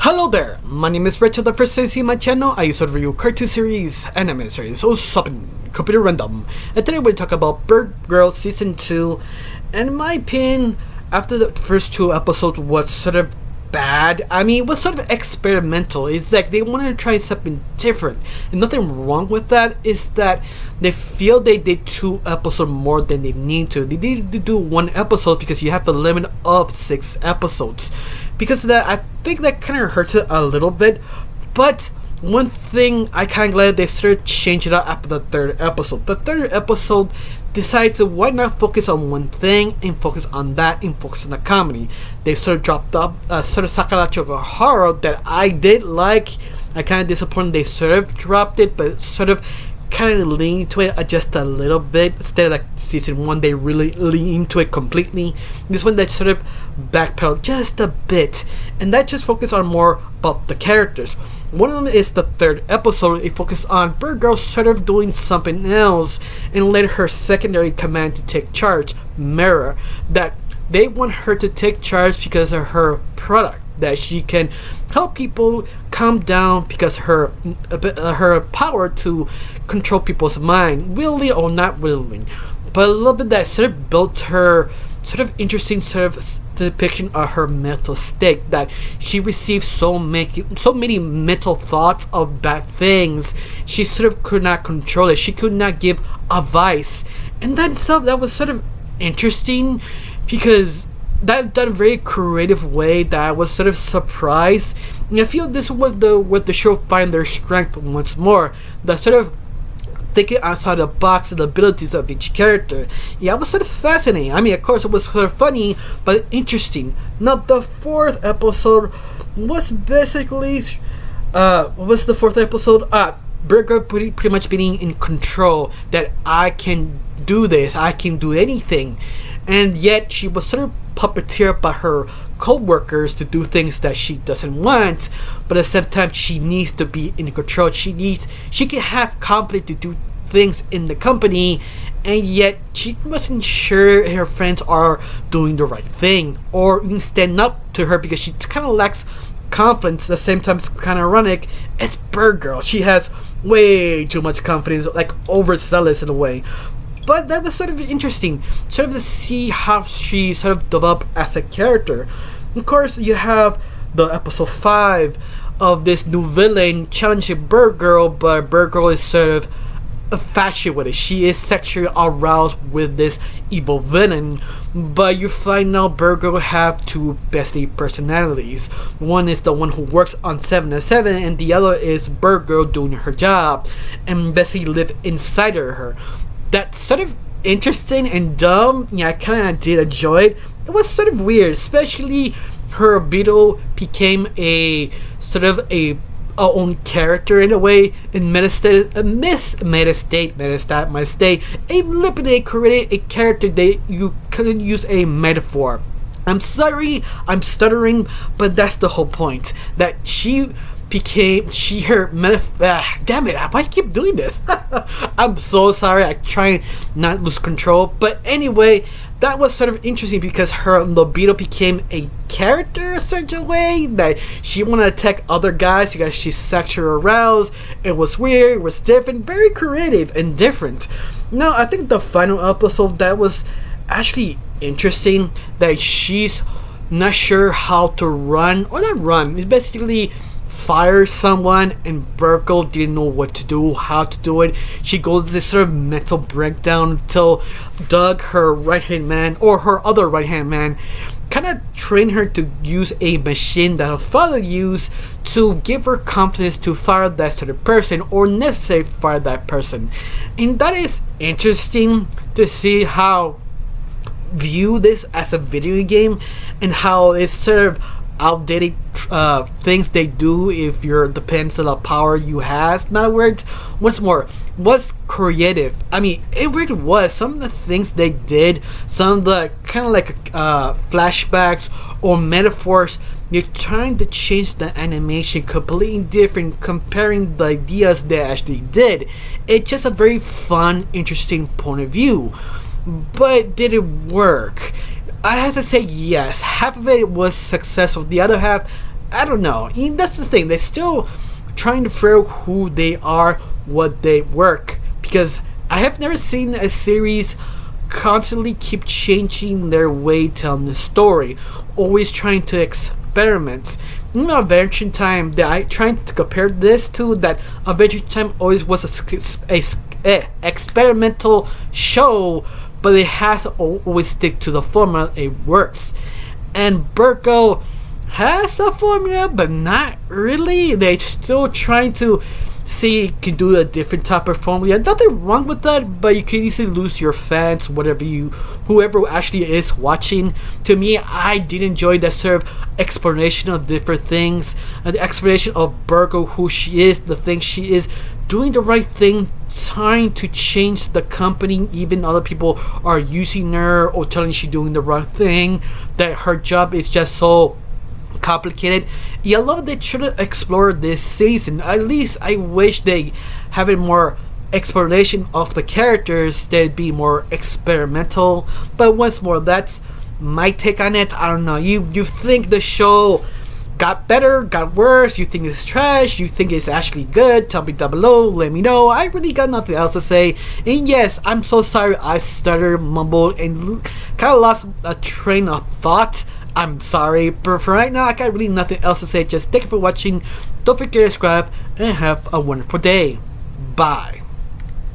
Hello there, my name is Rachel. The first time you see my channel, I use to review cartoon series, anime series, or something completely random. And today we'll talk about Birdgirl Season 2. And in my opinion, after the first two episodes was sort of bad, it was sort of experimental. It's like they wanted to try something different. And nothing wrong with that, is that they feel they did 2 episodes more than they need to. They needed to do 1 episode because you have a limit of 6 episodes. Because of that, I think that kind of hurts it a little bit. But one thing I kind of glad they started changing it up after the 3rd episode. The 3rd episode decided to why not focus on one thing and focus on that and focus on the comedy. They sort of dropped up sort of Sakaracho horror that I did like. I kind of disappointed they sort of dropped it, but sort of kind of lean to it just a little bit. Instead of like season 1, they really lean into it completely. This one they sort of backpedal just a bit, and that just focus on more about the characters. One of them is the 3rd episode. It focused on Birdgirl sort of doing something else and let her secondary command to take charge, Mera, that they want her to take charge because of her product, that she can help people calm down because her power to control people's mind, willingly or not willingly. But a little bit that sort of built her sort of interesting sort of depiction of her mental state, that she received so many mental thoughts of bad things. She sort of could not control it. She could not give advice, and that itself, that was sort of interesting because that done a very creative way that I was sort of surprised. And I feel this was where the show find their strength once more, the sort of thinking outside the box and the abilities of each character. Yeah, it was sort of fascinating. Of course it was sort of funny, but interesting. Now the 4th episode was basically what was the 4th episode? Birdgirl pretty much being in control, that I can do this, I can do anything. And yet she was sort of puppeteered by her co-workers to do things that she doesn't want, but at the same time she needs to be in control. She can have confidence to do things in the company, and yet she wasn't sure her friends are doing the right thing or even stand up to her because she kind of lacks confidence. At the same time, it's kind of ironic. It's Birdgirl. She has way too much confidence, like overzealous in a way. But that was sort of interesting, sort of to see how she sort of developed as a character. Of course, you have the episode 5 of this new villain challenging Birdgirl, but Birdgirl is sort of infatuated with it. She is sexually aroused with this evil villain. But you find out Birdgirl have 2 basically personalities. One is the one who works on 7 to 7, and the other is Birdgirl doing her job and basically live inside of her. That's sort of interesting and dumb. Yeah, I kind of did enjoy it. It was sort of weird, especially her beetle became a sort of a own character in a way in Metastate. A Lipide created a character that you couldn't use a metaphor. I'm sorry, I'm stuttering, but that's the whole point. That damn it, why I keep doing this? I'm so sorry, I try not lose control. But anyway, that was sort of interesting because her libido became a character in such a way that she wanted to attack other guys because she's sexually aroused. It was weird, it was different, very creative and different. Now, I think the final episode that was actually interesting, that she's not sure how to run, or not run, it's basically fire someone, and Birdgirl didn't know what to do, how to do it. She goes this sort of mental breakdown until Doug, her right-hand man, or her other right-hand man, kind of trained her to use a machine that her father used to give her confidence to fire that sort of person, or necessary to fire that person. And that is interesting to see how view this as a video game, and how it's sort of outdated things they do if you're depends on the power you have. In other words, once more, was creative. It really was. Some of the things they did, some of the kind of like flashbacks or metaphors, you're trying to change the animation completely different, comparing the ideas they actually did. It's just a very fun, interesting point of view. But did it work? I have to say yes. Half of it was successful. The other half, I don't know. And that's the thing. They're still trying to figure out who they are, what they work. Because I have never seen a series constantly keep changing their way telling the story, always trying to experiment. You know, Adventure Time, that I trying to compare this to, that Adventure Time always was a experimental show, but it has to always stick to the formula. It works. And Birdgirl has a formula, but not really. They're still trying to see can do a different type of formula. Nothing wrong with that, but you can easily lose your fans, whoever actually is watching. To me, I did enjoy that sort of explanation of different things, and the explanation of Birdgirl, who she is, the things she is, doing the right thing, trying to change the company, even other people are using her or telling she's doing the right thing, that her job is just so complicated. Yeah, I love they try to explore this season. At least I wish they have a more exploration of the characters, they'd be more experimental. But once more, that's my take on it. I don't know. You think the show got better, got worse, you think it's trash, you think it's actually good? Tell me down below, let me know. I really got nothing else to say. And yes, I'm so sorry I stuttered, mumbled, and kind of lost a train of thought. I'm sorry, but for right now, I got really nothing else to say. Just thank you for watching. Don't forget to subscribe and have a wonderful day. Bye.